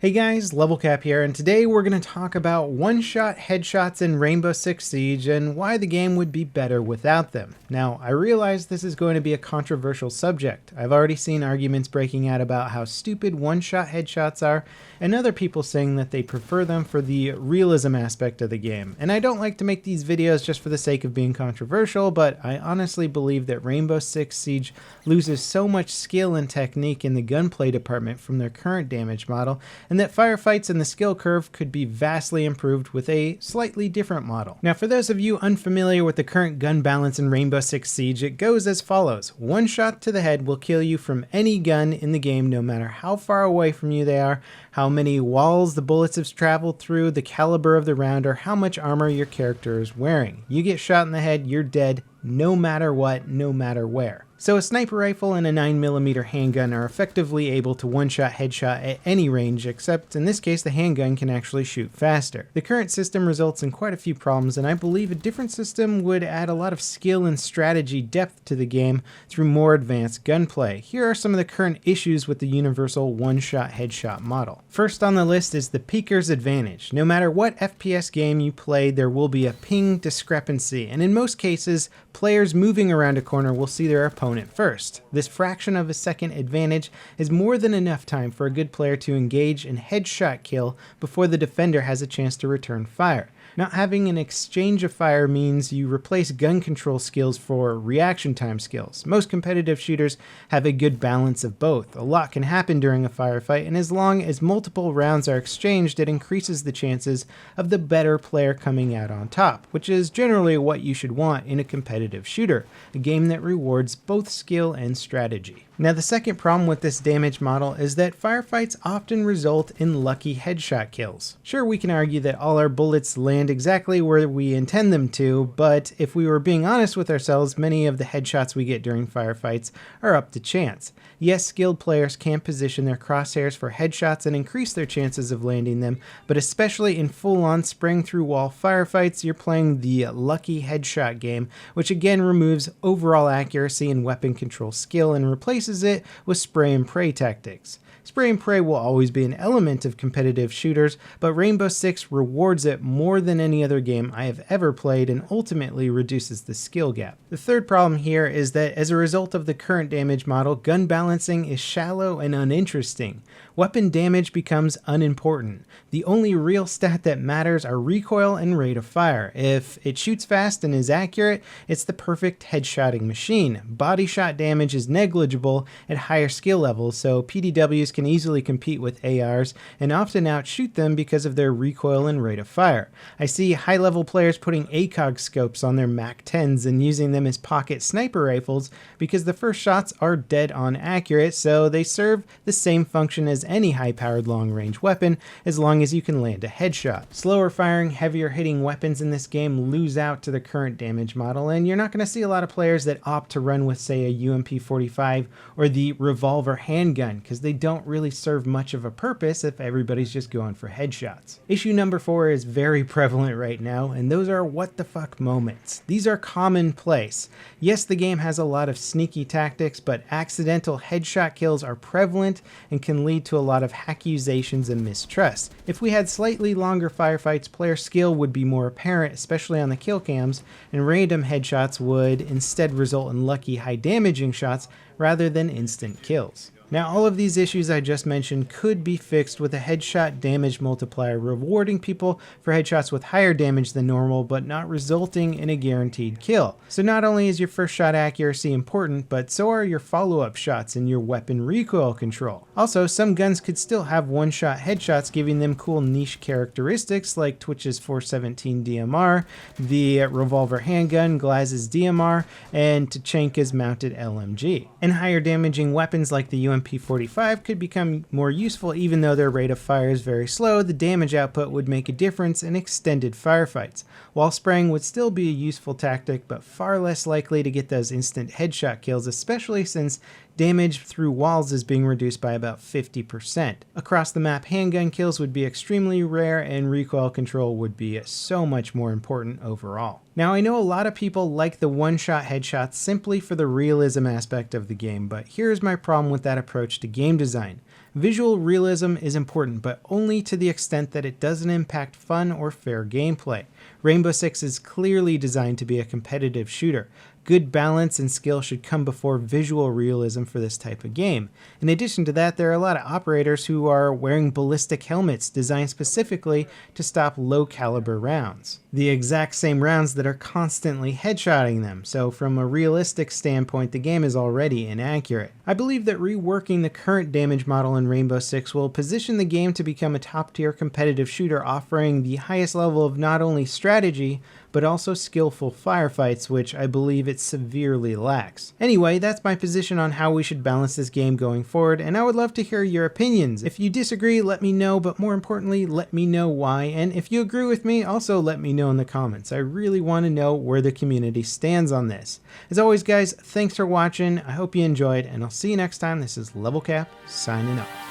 Hey guys, LevelCap here, and today we're going to talk about one-shot headshots in Rainbow Six Siege and why the game would be better without them. Now, I realize this is going to be a controversial subject. I've already seen arguments breaking out about how stupid one-shot headshots are, and other people saying that they prefer them for the realism aspect of the game. And I don't like to make these videos just for the sake of being controversial, but I honestly believe that Rainbow Six Siege loses so much skill and technique in the gunplay department from their current damage model, and that firefights and the skill curve could be vastly improved with a slightly different model. Now, for those of you unfamiliar with the current gun balance in Rainbow Six Siege, it goes as follows. One shot to the head will kill you from any gun in the game, no matter how far away from you they are, how many walls the bullets have traveled through, the caliber of the round, or how much armor your character is wearing. You get shot in the head, you're dead, no matter what, no matter where. So a sniper rifle and a 9mm handgun are effectively able to one-shot headshot at any range, except in this case the handgun can actually shoot faster. The current system results in quite a few problems, and I believe a different system would add a lot of skill and strategy depth to the game through more advanced gunplay. Here are some of the current issues with the universal one-shot headshot model. First on the list is the peeker's advantage. No matter what FPS game you play, there will be a ping discrepancy, and in most cases, players moving around a corner will see their opponent first. This fraction of a second advantage is more than enough time for a good player to engage and headshot kill before the defender has a chance to return fire. Not having an exchange of fire means you replace gun control skills for reaction time skills. Most competitive shooters have a good balance of both. A lot can happen during a firefight, and as long as multiple rounds are exchanged, it increases the chances of the better player coming out on top, which is generally what you should want in a competitive shooter, a game that rewards both skill and strategy. Now, the second problem with this damage model is that firefights often result in lucky headshot kills. Sure, we can argue that all our bullets land exactly where we intend them to, but if we were being honest with ourselves, many of the headshots we get during firefights are up to chance. Yes, skilled players can position their crosshairs for headshots and increase their chances of landing them, but especially in full-on spring-through-wall firefights, you're playing the lucky headshot game, which again removes overall accuracy and weapon control skill and replaces it with spray and pray tactics. Spray and pray will always be an element of competitive shooters, but Rainbow Six rewards it more than any other game I have ever played and ultimately reduces the skill gap. The third problem here is that as a result of the current damage model, gun balancing is shallow and uninteresting. Weapon damage becomes unimportant. The only real stat that matters are recoil and rate of fire. If it shoots fast and is accurate, it's the perfect headshotting machine. Body shot damage is negligible at higher skill levels, so PDWs can easily compete with ARs and often outshoot them because of their recoil and rate of fire. I see high-level players putting ACOG scopes on their MAC-10s and using them as pocket sniper rifles because the first shots are dead-on accurate, so they serve the same function as any high-powered long-range weapon as long as you can land a headshot. Slower firing, heavier hitting weapons in this game lose out to the current damage model, and you're not going to see a lot of players that opt to run with, say, a UMP-45 or the revolver handgun because they don't really serve much of a purpose if everybody's just going for headshots. Issue number 4 is very prevalent right now, and those are what the fuck moments. These are commonplace. Yes, the game has a lot of sneaky tactics, but accidental headshot kills are prevalent and can lead to a lot of accusations and mistrust. If we had slightly longer firefights, player skill would be more apparent, especially on the kill cams, and random headshots would instead result in lucky high damaging shots rather than instant kills. Now, all of these issues I just mentioned could be fixed with a headshot damage multiplier, rewarding people for headshots with higher damage than normal, but not resulting in a guaranteed kill. So not only is your first shot accuracy important, but so are your follow-up shots and your weapon recoil control. Also, some guns could still have one-shot headshots, giving them cool niche characteristics like Twitch's 417 DMR, the revolver handgun, Glaz's DMR, and Tachanka's mounted LMG. And higher damaging weapons like the UMP-45 could become more useful even though their rate of fire is very slow. The damage output would make a difference in extended firefights. While spraying would still be a useful tactic, but far less likely to get those instant headshot kills, especially since Damage through walls is being reduced by about 50%. Across the map, handgun kills would be extremely rare, and recoil control would be so much more important overall. Now, I know a lot of people like the one-shot headshots simply for the realism aspect of the game, but here's my problem with that approach to game design. Visual realism is important, but only to the extent that it doesn't impact fun or fair gameplay. Rainbow Six is clearly designed to be a competitive shooter. Good balance and skill should come before visual realism for this type of game. In addition to that, there are a lot of operators who are wearing ballistic helmets designed specifically to stop low caliber rounds. The exact same rounds that are constantly headshotting them, so from a realistic standpoint, the game is already inaccurate. I believe that reworking the current damage model in Rainbow Six will position the game to become a top-tier competitive shooter offering the highest level of not only strategy, but also skillful firefights, which I believe it severely lacks. Anyway, that's my position on how we should balance this game going forward, and I would love to hear your opinions. If you disagree, let me know, but more importantly, let me know why, and if you agree with me, also let me know in the comments. I really want to know where the community stands on this. As always, guys, thanks for watching. I hope you enjoyed, and I'll see you next time. This is LevelCap, signing off.